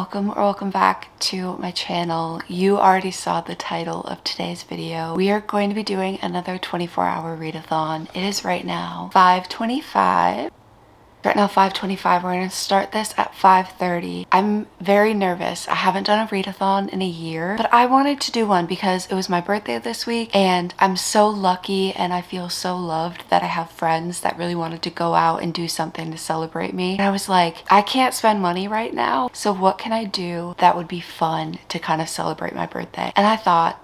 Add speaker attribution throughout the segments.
Speaker 1: welcome or welcome back to my channel. You already saw the title of today's video. We are going to be doing another 24-hour readathon. It is right now 5:25. Right now 5:25. We're going to start this at 5:30. I'm very nervous. I haven't done a readathon in a year, but I wanted to do one because it was my birthday this week and I'm so lucky and I feel so loved that I have friends that really wanted to go out and do something to celebrate me. And I was like, I can't spend money right now, so what can I do that would be fun to kind of celebrate my birthday? And I thought,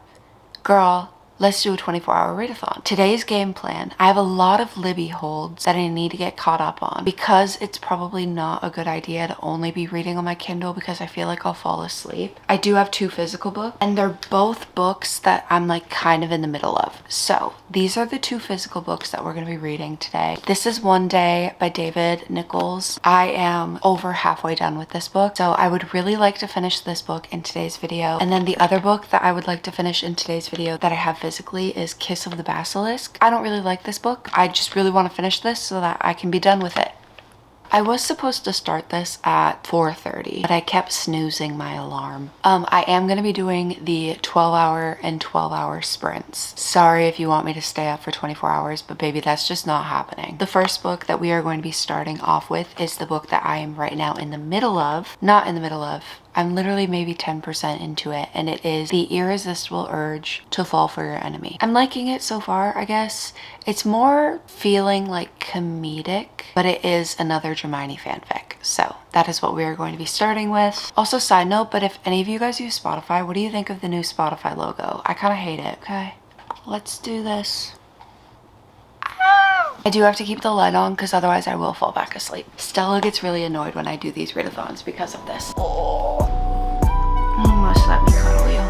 Speaker 1: girl, let's do a 24-hour readathon. Today's game plan, I have a lot of Libby holds that I need to get caught up on because it's probably not a good idea to only be reading on my Kindle because I feel like I'll fall asleep. I do have two physical books and they're both books that I'm like kind of in the middle of. So these are the two physical books that we're going to be reading today. This is One Day by David Nichols. I am over halfway done with this book, so I would really like to finish this book in today's video. And then the other book that I would like to finish in today's video that I have physically is Kiss of the Basilisk. I don't really like this book. I just really want to finish this so that I can be done with it. I was supposed to start this at 4:30, but I kept snoozing my alarm. I am going to be doing the 12-hour and 12-hour sprints. Sorry if you want me to stay up for 24 hours, but baby, that's just not happening. The first book that we are going to be starting off with is the book that I am right now in the middle of. Not in the middle of. I'm literally maybe 10% into it, and it is The Irresistible Urge to Fall for Your Enemy. I'm liking it so far, I guess. It's more feeling like comedic, but it is another Hermione fanfic. So that is what we are going to be starting with. Also, side note, but if any of you guys use Spotify, what do you think of the new Spotify logo? I kind of hate it, okay? Let's do this. I do have to keep the light on because otherwise I will fall back asleep. Stella gets really annoyed when I do these readathons because of this. Oh, almost let me cuddle you.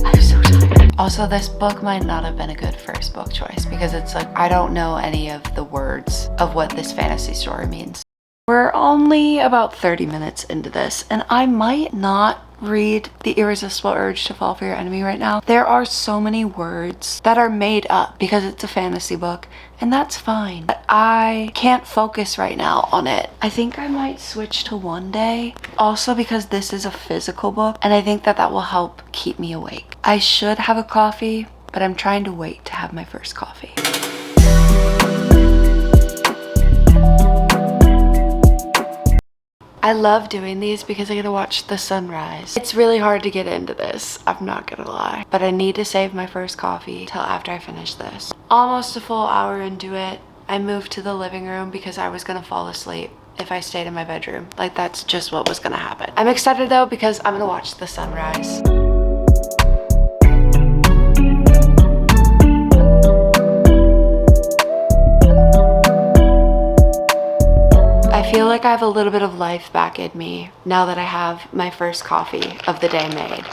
Speaker 1: I'm so tired. Also, this book might not have been a good first book choice because it's like, I don't know any of the words of what this fantasy story means. We're only about 30 minutes into this and I might not read The Irresistible Urge to Fall for Your Enemy right now. There are so many words that are made up because it's a fantasy book, and that's fine. But I can't focus right now on it. I think I might switch to One Day, also because this is a physical book, and I think that that will help keep me awake. I should have a coffee, but I'm trying to wait to have my first coffee. I love doing these because I get to watch the sunrise. It's really hard to get into this, I'm not gonna lie. But I need to save my first coffee till after I finish this. Almost a full hour into it, I moved to the living room because I was gonna fall asleep if I stayed in my bedroom. Like, that's just what was gonna happen. I'm excited though because I'm gonna watch the sunrise. I feel like I have a little bit of life back in me now that I have my first coffee of the day made.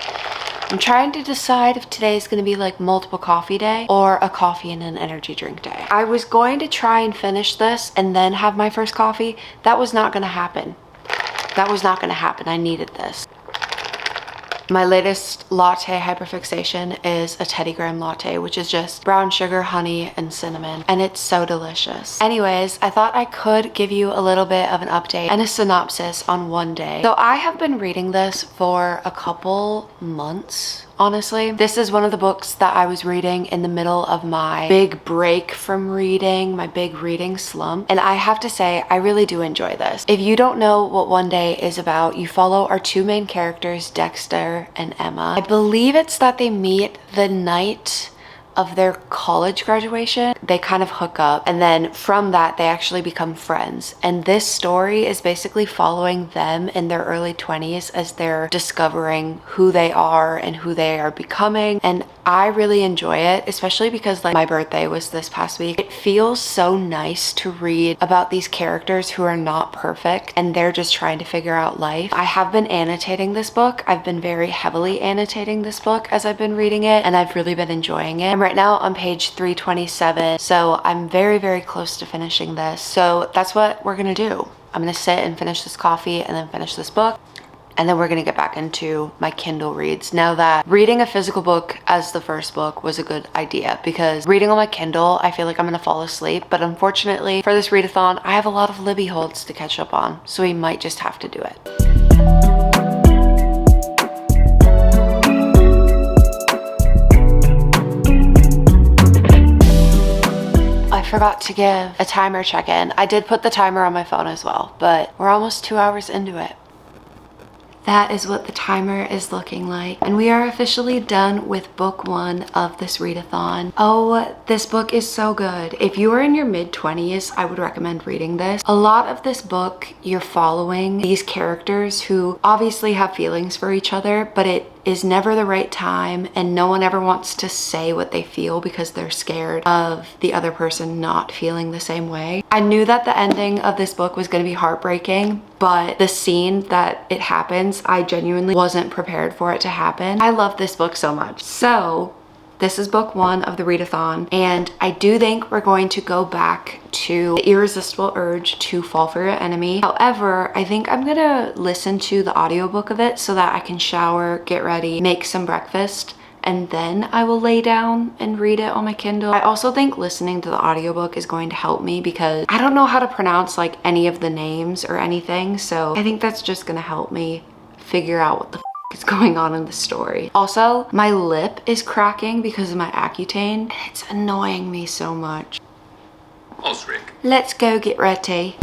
Speaker 1: I'm trying to decide if today is going to be like multiple coffee day or a coffee and an energy drink day. I was going to try and finish this and then have my first coffee. That was not going to happen. That was not going to happen. I needed this. My latest latte hyperfixation is a Teddy Graham latte, which is just brown sugar, honey, and cinnamon, and it's so delicious. Anyways, I thought I could give you a little bit of an update and a synopsis on One Day. So I have been reading this for a couple months. Honestly, this is one of the books that I was reading in the middle of my big break from reading, my big reading slump. And I have to say, I really do enjoy this. If you don't know what One Day is about, you follow our two main characters, Dexter and Emma. I believe it's that they meet the night of their college graduation. They kind of hook up, and then from that they actually become friends. And this story is basically following them in their early 20s as they're discovering who they are and who they are becoming. And I really enjoy it, especially because like my birthday was this past week. It feels so nice to read about these characters who are not perfect and they're just trying to figure out life. I have been annotating this book. I've been very heavily annotating this book as I've been reading it, and I've really been enjoying it. I'm right now on page 327, so I'm very, very close to finishing this. So that's what we're gonna do. I'm gonna sit and finish this coffee and then finish this book. and then we're gonna get back into my Kindle reads. Now that reading a physical book as the first book was a good idea, because reading on my Kindle, I feel like I'm gonna fall asleep, but unfortunately for this readathon, I have a lot of Libby holds to catch up on, so we might just have to do it. I forgot to give a timer check-in. I did put the timer on my phone as well, but we're almost 2 hours into it. That is what the timer is looking like. And we are officially done with book 1 of this readathon. Oh, this book is so good. If you are in your mid-20s, I would recommend reading this. A lot of this book, you're following these characters who obviously have feelings for each other, but it is never the right time, and no one ever wants to say what they feel because they're scared of the other person not feeling the same way. I knew that the ending of this book was going to be heartbreaking, but the scene that it happens, I genuinely wasn't prepared for it to happen. I love this book so much. So this is book 1 of the readathon, and I do think we're going to go back to the irresistible urge to fall for your enemy. However, I think I'm gonna listen to the audiobook of it so that I can shower, get ready, make some breakfast, and then I will lay down and read it on my Kindle. I also think listening to the audiobook is going to help me because I don't know how to pronounce like any of the names or anything, so I think that's just gonna help me figure out what the is going on in the story. Also, my lip is cracking because of my Accutane, and it's annoying me so much.
Speaker 2: Osric.
Speaker 1: Let's go get ready.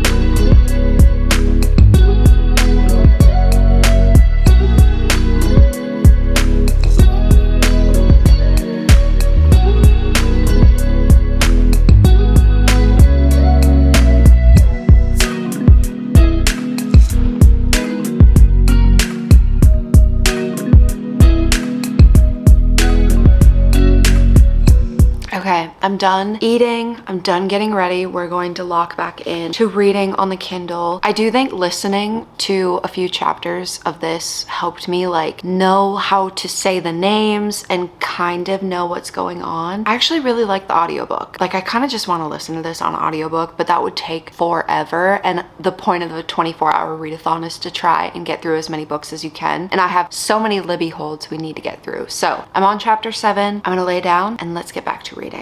Speaker 1: Okay, I'm done eating, I'm done getting ready. We're going to lock back in to reading on the Kindle. I do think listening to a few chapters of this helped me like know how to say the names and kind of know what's going on. I actually really like the audiobook. Like I kind of just want to listen to this on audiobook, but that would take forever. And the point of the 24-hour readathon is to try and get through as many books as you can. And I have so many Libby holds we need to get through. So I'm on chapter 7. I'm gonna lay down and let's get back to reading.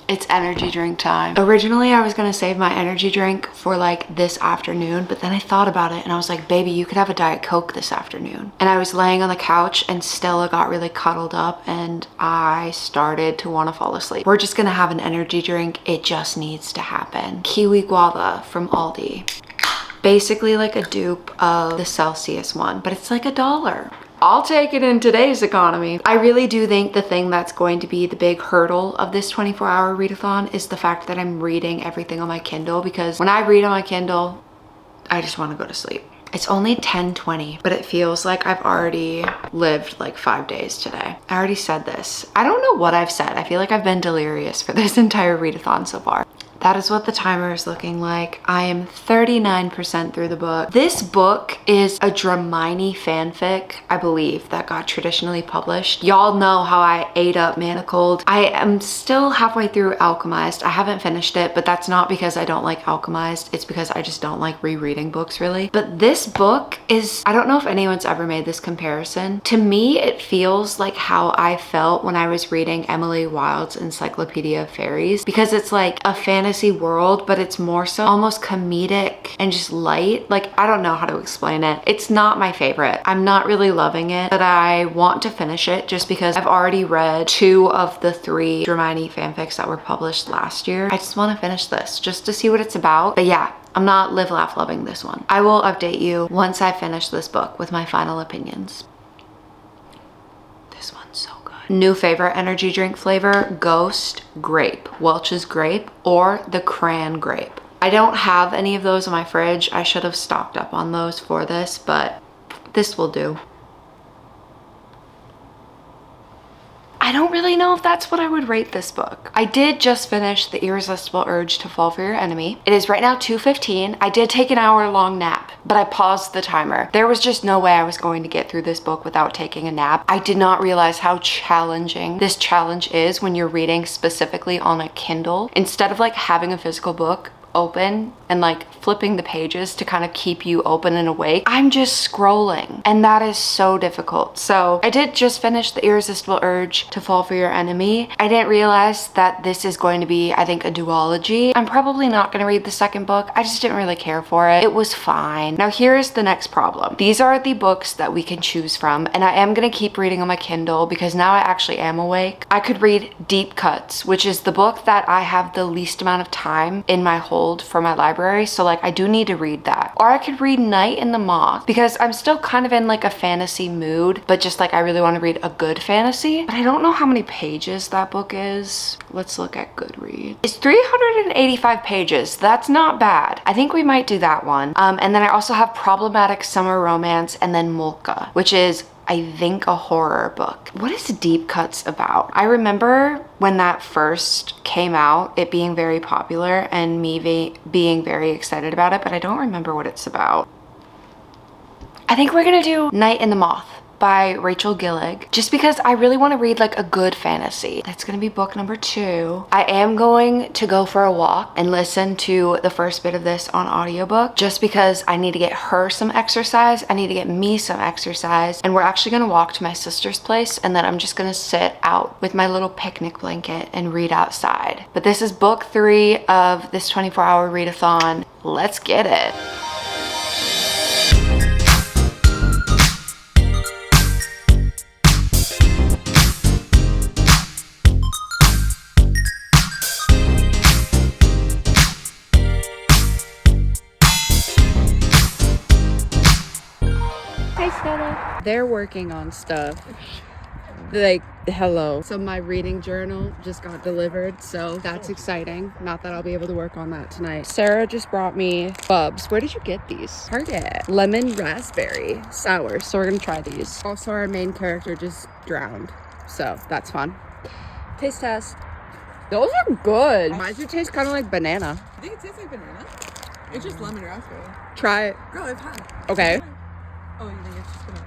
Speaker 1: It's energy drink time. Originally, I was gonna save my energy drink for like this afternoon, but then I thought about it and I was like, baby, you could have a Diet Coke this afternoon. And I was laying on the couch and Stella got really cuddled up and I started to wanna fall asleep. We're just gonna have an energy drink. It just needs to happen. Kiwi guava from Aldi. Basically like a dupe of the Celsius one, but it's like $1. I'll take it in today's economy. I really do think the thing that's going to be the big hurdle of this 24-hour readathon is the fact that I'm reading everything on my Kindle, because when I read on my Kindle, I just want to go to sleep. It's only 10:20, but it feels like I've already lived like 5 days today. I already said this. I don't know what I've said. I feel like I've been delirious for this entire readathon so far. That is what the timer is looking like. I am 39% through the book. This book is a Dramini fanfic, I believe, that got traditionally published. Y'all know how I ate up Manacled. I am still halfway through Alchemized. I haven't finished it, but that's not because I don't like Alchemized. It's because I just don't like rereading books really. But this book is, I don't know if anyone's ever made this comparison. To me, it feels like how I felt when I was reading Emily Wilde's Encyclopedia of Fairies, because it's like a fantasy world, but it's more so almost comedic and just light. Like, I don't know how to explain it. It's not my favorite. I'm not really loving it, but I want to finish it just because I've already read 2 of the 3 Dramini fanfics that were published last year. I just want to finish this just to see what it's about. But yeah, I'm not live, laugh, loving this one. I will update you once I finish this book with my final opinions. This one's so good. New favorite energy drink flavor, Ghost Grape, Welch's Grape, or the Cran Grape. I don't have any of those in my fridge. I should have stocked up on those for this, but this will do. I I don't really know if that's what I would rate this book. I did just finish The Irresistible Urge to Fall for Your Enemy. It is right now 2:15. I did take an hour-long nap, but I paused the timer. There was just no way I was going to get through this book without taking a nap. I did not realize how challenging this challenge is when you're reading specifically on a Kindle. Instead of like having a physical book open and like flipping the pages to kind of keep you open and awake, I'm just scrolling, and that is so difficult. So I did just finish The Irresistible Urge to Fall for Your Enemy. I didn't realize that this is going to be, I think, a duology. I'm probably not going to read the second book. I just didn't really care for it. It was fine. Now here's the next problem. These are the books that we can choose from, and I am going to keep reading on my Kindle because now I actually am awake. I could read Deep Cuts, which is the book that I have the least amount of time in my hold for my library, so like I do need to read that. Or I could read Night in the Moth because I'm still kind of in like a fantasy mood, but just like I really want to read a good fantasy. But I don't know how many pages that book is. Let's look at Goodreads. It's 385 pages. That's not bad. I think we might do that one. And then I also have Problematic Summer Romance and then Mulka, which is, I think, a horror book. What is Deep Cuts about? I remember when that first came out, it being very popular and me being very excited about it, but I don't remember what it's about. I think we're gonna do Night in the Moth by Rachel Gillig, just because I really want to read like a good fantasy. That's gonna be book number 2. I am going to go for a walk and listen to the first bit of this on audiobook, just because I need to get her some exercise. I need to get me some exercise. And we're actually gonna walk to my sister's place, and then I'm just gonna sit out with my little picnic blanket and read outside. But this is book 3 of this 24-hour readathon. Let's get it. They're working on stuff. Like, hello. So my reading journal just got delivered, so that's exciting. Not that I'll be able to work on that tonight. Sarah just brought me Bubs. Where did you get these? Target. Lemon raspberry sour. So we're gonna try these. Also, our main character just drowned, so that's fun. Taste test. Those are good. Mine do taste kind of like banana.
Speaker 2: I think it tastes like banana. It's just lemon raspberry.
Speaker 1: Try it.
Speaker 2: Girl, it's hot.
Speaker 1: Okay.
Speaker 2: Oh, you think it's just gonna...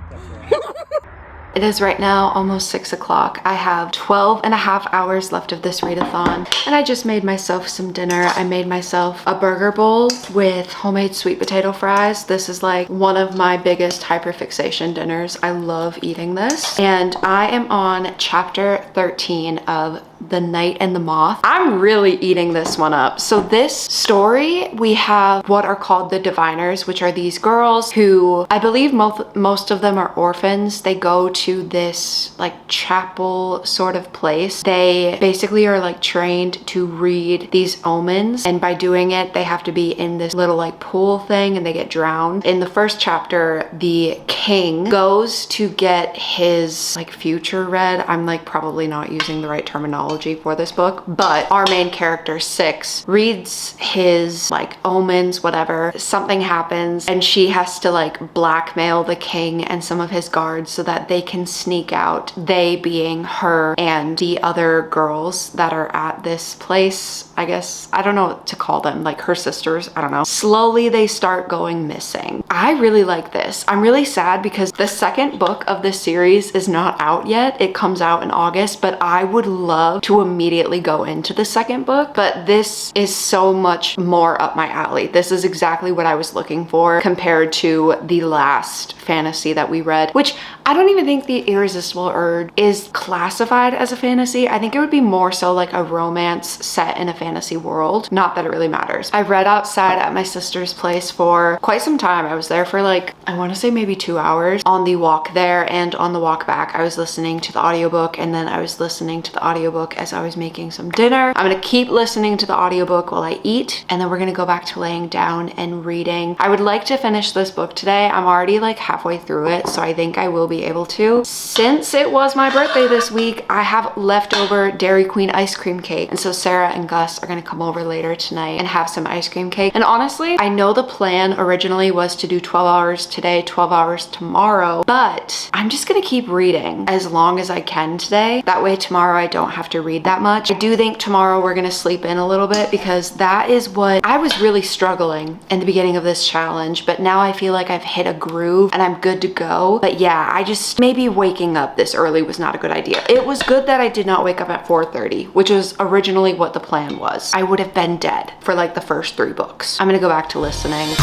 Speaker 1: It is right now almost 6 o'clock. I have 12 and a half hours left of this readathon, and I just made myself some dinner. I made myself a burger bowl with homemade sweet potato fries. This is like one of my biggest hyperfixation dinners. I love eating this. And I am on chapter 13 of The Night and the Moth. I'm really eating this one up. So this story, we have what are called the diviners, which are these girls who I believe most of them are orphans. They go to this like chapel sort of place. They basically are like trained to read these omens, and by doing it they have to be in this little like pool thing and they get drowned. In the first chapter, the king goes to get his like future read. I'm like probably not using the right terminology for this book, but our main character 6 reads his like omens, whatever. Something happens and she has to like blackmail the king and some of his guards so that they can sneak out, they being her and the other girls that are at this place. I guess, I don't know what to call them, like her sisters, I don't know. Slowly they start going missing. I really like this. I'm really sad because the second book of this series is not out yet. It comes out in August, but I would love to immediately go into the second book, but this is so much more up my alley. This is exactly what I was looking for compared to the last fantasy that we read, which I don't even think The Irresistible Urge is classified as a fantasy. I think it would be more so like a romance set in a fantasy world. Not that it really matters. I read outside at my sister's place for quite some time. I was there for like, I want to say maybe 2 hours. On the walk there and on the walk back, I was listening to the audiobook, and then I was listening to the audiobook audiobook as I was making some dinner. I'm gonna keep listening to the audiobook while I eat, and then we're gonna go back to laying down and reading. I would like to finish this book today. I'm already like halfway through it, so I think I will be able to. Since it was my birthday this week, I have leftover Dairy Queen ice cream cake, and so Sarah and Gus are gonna come over later tonight and have some ice cream cake. And honestly, I know the plan originally was to do 12 hours today, 12 hours tomorrow, but I'm just gonna keep reading as long as I can today. That way tomorrow I don't have to read that much. I do think tomorrow we're gonna sleep in a little bit, because that is what I was really struggling in the beginning of this challenge, but now I feel like I've hit a groove and I'm good to go. But yeah, I just, maybe waking up this early was not a good idea. It was good that I did not wake up at 4:30, which was originally what the plan was. I would have been dead for like the first 3 books. I'm gonna go back to listening.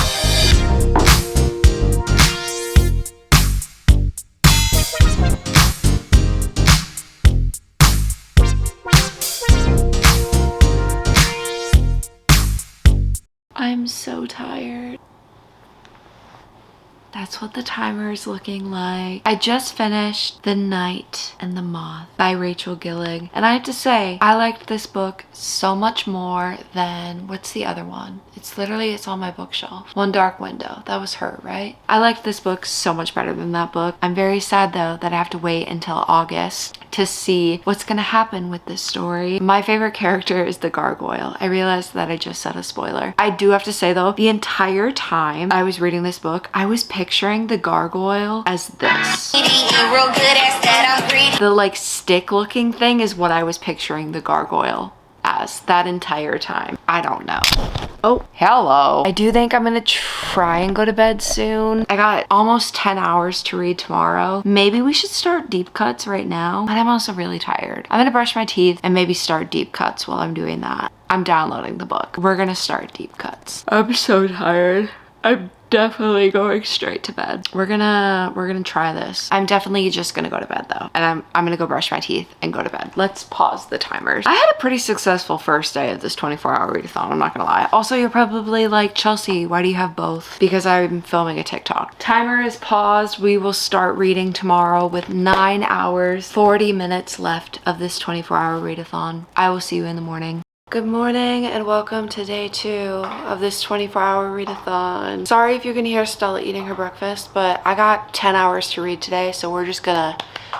Speaker 1: I'm so tired. That's what the timer is looking like. I just finished The Night and the Moth by Rachel Gillig. And I have to say, I liked this book so much more than, what's the other one? It's on my bookshelf. One Dark Window. That was her, right? I liked this book so much better than that book. I'm very sad though that I have to wait until August to see what's gonna happen with this story. My favorite character is the gargoyle. I realized that I just said a spoiler. I do have to say though, the entire time I was reading this book, I was picturing the gargoyle as this. The like stick looking thing is what I was picturing the gargoyle as that entire time. I don't know. Oh, hello. I do think I'm gonna try and go to bed soon. I got almost 10 hours to read tomorrow. Maybe we should start deep cuts right now, but I'm also really tired. I'm gonna brush my teeth and maybe start deep cuts while I'm doing that. I'm downloading the book. We're gonna start deep cuts. I'm so tired. I'm definitely going straight to bed. We're gonna try this. I'm definitely just gonna go to bed though. And I'm gonna go brush my teeth and go to bed. Let's pause the timers. I had a pretty successful first day of this 24-hour readathon, I'm not gonna lie. Also, you're probably like, Chelsea, why do you have both? Because I'm filming a TikTok. Timer is paused. We will start reading tomorrow with 9 hours, 40 minutes left of this 24-hour readathon. I will see you in the morning. Good morning and welcome to day 2 of this 24-hour readathon. Sorry if you can hear Stella eating her breakfast, but I got 10 hours to read today, so we're just gonna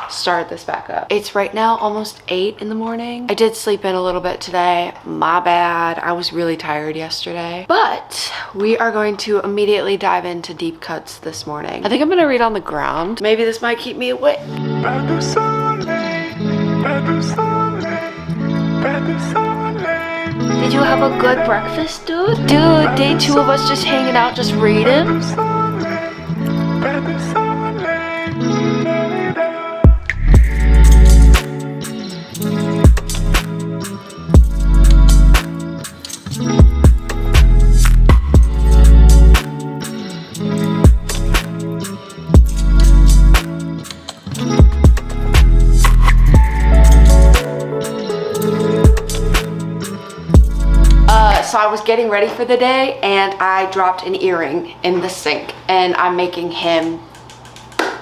Speaker 1: start this back up. It's right now almost 8 in the morning. I did sleep in a little bit today. My bad. I was really tired yesterday. But we are going to immediately dive into deep cuts this morning. I think I'm gonna read on the ground. Maybe this might keep me awake. Did you have a good breakfast, dude? Dude, day 2 of us just hanging out, just reading. So I was getting ready for the day and I dropped an earring in the sink and I'm making him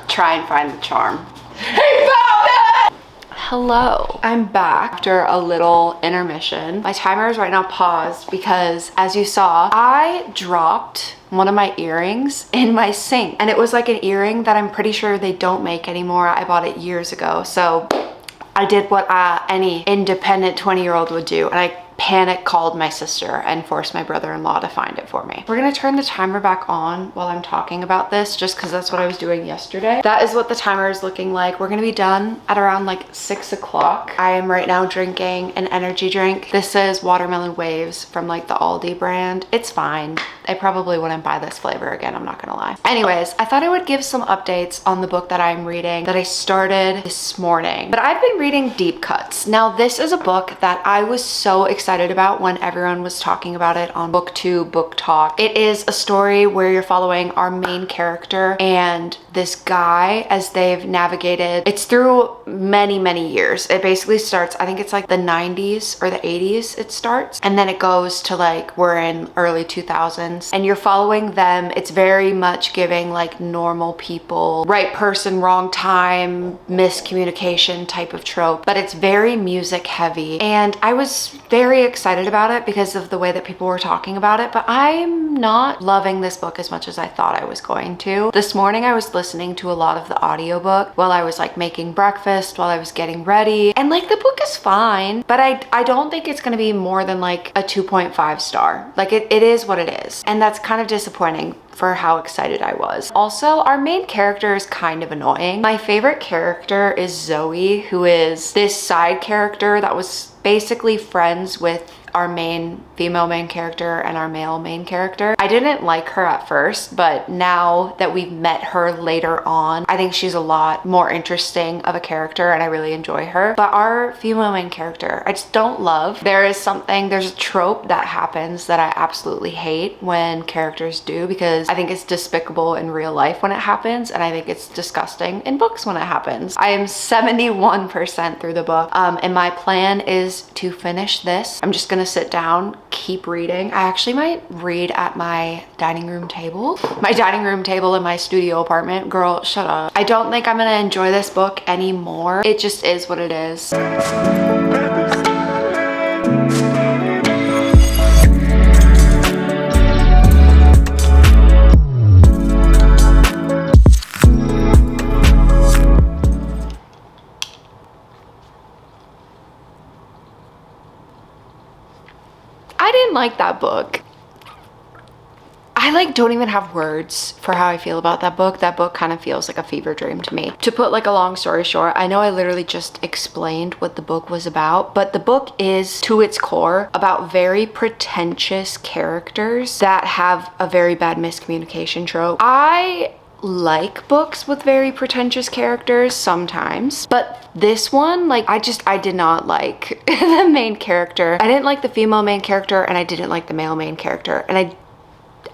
Speaker 1: try and find the charm. He found it! Hello. I'm back after a little intermission. My timer is right now paused because, as you saw, I dropped one of my earrings in my sink. And it was like an earring that I'm pretty sure they don't make anymore. I bought it years ago. So I did what any independent 20-year-old would do. And I panic called my sister and forced my brother-in-law to find it for me. We're gonna turn the timer back on while I'm talking about this, just because that's what I was doing yesterday. That is what the timer is looking like. We're gonna be done at around like 6 o'clock. I am right now drinking an energy drink. This is Watermelon Waves from like the Aldi brand. It's fine. I probably wouldn't buy this flavor again, I'm not gonna lie. Anyways, I thought I would give some updates on the book that I'm reading that I started this morning. But I've been reading Deep Cuts. Now, this is a book that I was so excited about when everyone was talking about it on BookTube, Book Talk. It is a story where you're following our main character and this guy as they've navigated. It's through many, many years. It basically starts, I think it's like the 90s or the 80s it starts. And then it goes to like, we're in early 2000s. friends and you're following them. It's very much giving like normal people, right person, wrong time, miscommunication type of trope, but it's very music heavy. And I was very excited about it because of the way that people were talking about it, but I'm not loving this book as much as I thought I was going to. This morning I was listening to a lot of the audiobook while I was like making breakfast, while I was getting ready, and like the book is fine, but I don't think it's gonna be more than like a 2.5 star. Like it is what it is, and that's kind of disappointing for how excited I was. Also, our main character is kind of annoying. My favorite character is Zoe, who is this side character that was basically friends with our female main character and our male main character. I didn't like her at first, but now that we've met her later on, I think she's a lot more interesting of a character and I really enjoy her. But our female main character, I just don't love. There's a trope that happens that I absolutely hate when characters do, because I think it's despicable in real life when it happens, and I think it's disgusting in books when it happens. I am 71% through the book, and my plan is to finish this. I'm just gonna sit down, keep reading. I actually might read at my dining room table. My dining room table in my studio apartment. Girl, shut up. I don't think I'm gonna enjoy this book anymore. It just is what it is. I didn't like that book. I like don't even have words for how I feel about that book. That book kind of feels like a fever dream to me. To put like a long story short, I know I literally just explained what the book was about, but the book is to its core about very pretentious characters that have a very bad miscommunication trope. I like books with very pretentious characters sometimes, but this one, like, I did not like the main character. I didn't like the female main character, and I didn't like the male main character, and I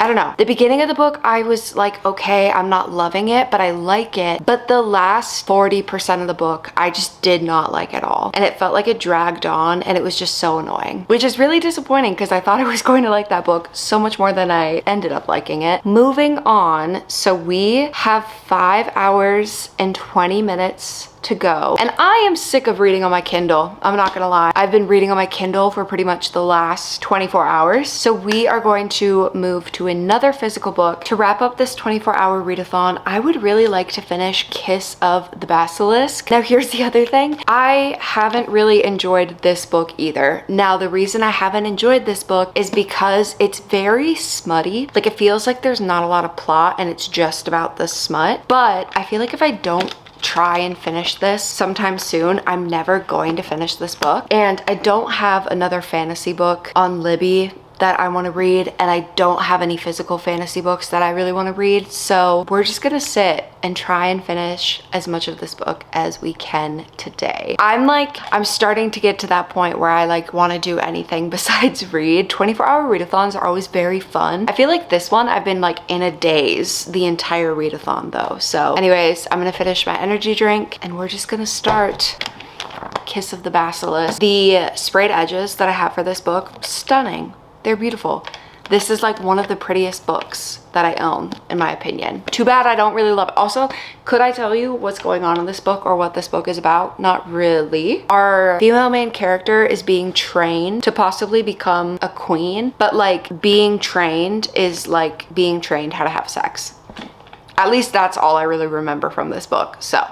Speaker 1: don't know. The beginning of the book, I was like, okay, I'm not loving it, but I like it. But the last 40% of the book, I just did not like at all. And it felt like it dragged on, and it was just so annoying, which is really disappointing because I thought I was going to like that book so much more than I ended up liking it. Moving on, so we have 5 hours and 20 minutes to go. And I am sick of reading on my Kindle. I'm not gonna lie. I've been reading on my Kindle for pretty much the last 24 hours. So we are going to move to another physical book. To wrap up this 24-hour readathon, I would really like to finish Kiss of the Basilisk. Now here's the other thing. I haven't really enjoyed this book either. Now the reason I haven't enjoyed this book is because it's very smutty. Like it feels like there's not a lot of plot and it's just about the smut. But I feel like if I don't try and finish this sometime soon, I'm never going to finish this book. And I don't have another fantasy book on Libby that I want to read, and I don't have any physical fantasy books that I really want to read, so we're just gonna sit and try and finish as much of this book as we can today. I'm starting to get to that point where I like want to do anything besides read. 24-hour readathons are always very fun. I feel like this one I've been like in a daze the entire readathon though. So anyways, I'm gonna finish my energy drink and we're just gonna start Kiss of the Basilisk. The sprayed edges that I have for this book, stunning. They're beautiful. This is like one of the prettiest books that I own, in my opinion. Too bad I don't really love it. Also, could I tell you what's going on in this book or what this book is about? Not really. Our female main character is being trained to possibly become a queen, but like being trained is like being trained how to have sex. At least that's all I really remember from this book, so.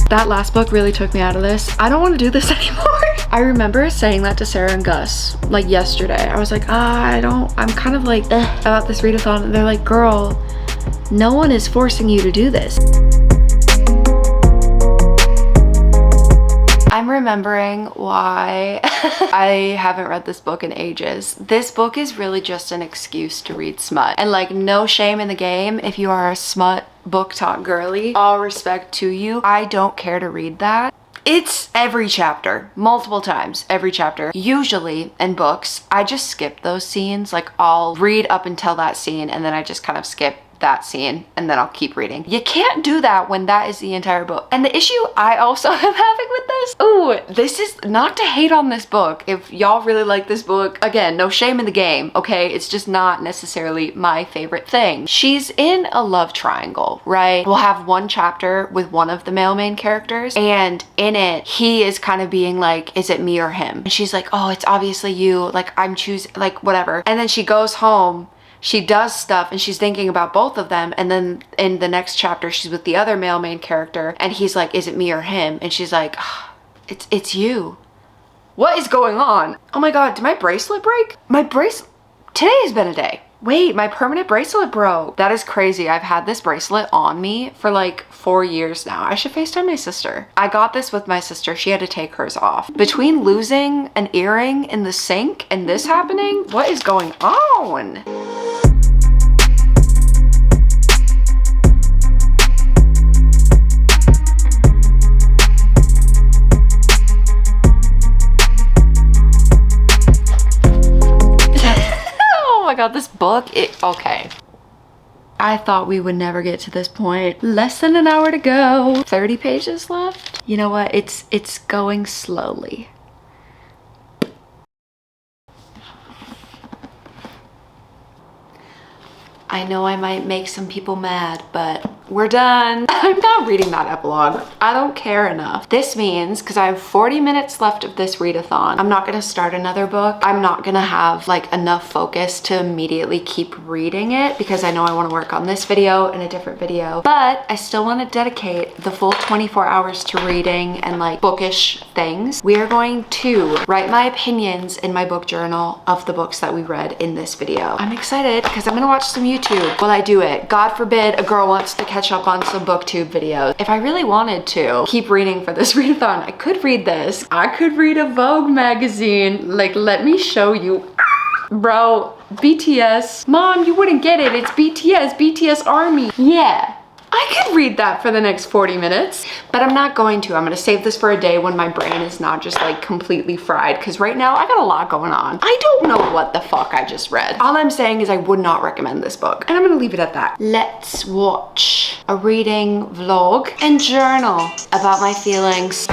Speaker 1: That last book really took me out of this. I don't want to do this anymore. I remember saying that to Sarah and Gus like yesterday. I was like, I'm kind of like about this readathon. And they're like, girl, no one is forcing you to do this. I'm remembering why I haven't read this book in ages. This book is really just an excuse to read smut. And like, no shame in the game if you are a smut book talk girly. All respect to you. I don't care to read that. It's every chapter, multiple times, every chapter. Usually in books, I just skip those scenes. Like I'll read up until that scene and then I just kind of skip that scene and then I'll keep reading. You can't do that when that is the entire book. And the issue I also am having with this, ooh, this is not to hate on this book. If y'all really like this book, again, no shame in the game, okay? It's just not necessarily my favorite thing. She's in a love triangle, right? We'll have one chapter with one of the male main characters, and in it, he is kind of being like, is it me or him? And she's like, oh, it's obviously you, like I'm choosing, like whatever. And then she goes home, she does stuff, and she's thinking about both of them, and then in the next chapter she's with the other male main character and he's like, is it me or him? And she's like, oh, it's you. What is going on? Oh my god, did my bracelet break? My bracelet, today has been a day. Wait, my permanent bracelet broke. That is crazy. I've had this bracelet on me for like 4 years now. I should FaceTime my sister. I got this with my sister. She had to take hers off. Between losing an earring in the sink and this happening, what is going on? Oh my god, this book, okay. I thought we would never get to this point. Less than an hour to go. 30 pages left. You know what? It's going slowly. I know I might make some people mad, but we're done. I'm not reading that epilogue. I don't care enough. This means, because I have 40 minutes left of this readathon, I'm not gonna start another book. I'm not gonna have like enough focus to immediately keep reading it because I know I wanna work on this video and a different video, but I still wanna dedicate the full 24 hours to reading and like bookish things. We are going to write my opinions in my book journal of the books that we read in this video. I'm excited because I'm gonna watch some YouTube while I do it. God forbid a girl wants to catch up on some booktube videos. If I really wanted to keep reading for this readathon, I could read this. I could read a Vogue magazine. Like, let me show you. Bro, BTS. Mom, you wouldn't get it. It's BTS, BTS Army. Yeah. I could read that for the next 40 minutes, but I'm not going to. I'm gonna save this for a day when my brain is not just like completely fried, because right now I got a lot going on. I don't know what the fuck I just read. All I'm saying is I would not recommend this book, and I'm gonna leave it at that. Let's watch a reading vlog and journal about my feelings.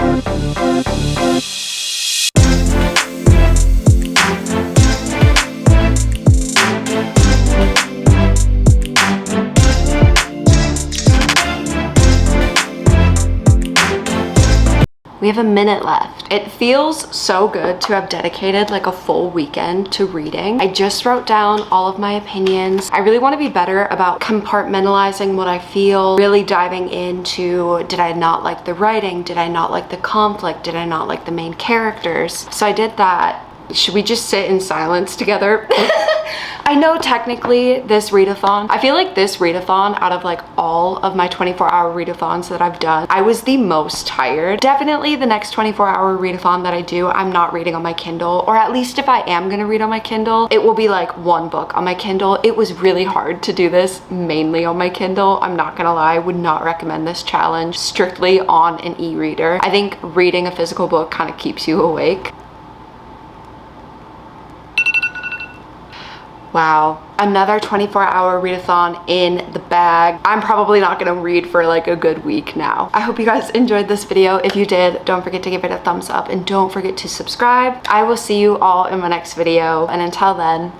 Speaker 1: We have a minute left. It feels so good to have dedicated like a full weekend to reading. I just wrote down all of my opinions. I really want to be better about compartmentalizing what I feel, really diving into, did I not like the writing? Did I not like the conflict? Did I not like the main characters? So I did that. Should we just sit in silence together? I know technically this readathon, I feel like this readathon out of like all of my 24-hour readathons that I've done, I was the most tired. Definitely the next 24-hour readathon that I do, I'm not reading on my Kindle, or at least if I am gonna read on my Kindle, it will be like one book on my Kindle. It was really hard to do this mainly on my Kindle. I'm not gonna lie, I would not recommend this challenge strictly on an e-reader. I think reading a physical book kind of keeps you awake. Wow, another 24-hour readathon in the bag. I'm probably not gonna read for like a good week now. I hope you guys enjoyed this video. If you did, don't forget to give it a thumbs up and don't forget to subscribe. I will see you all in my next video, and until then,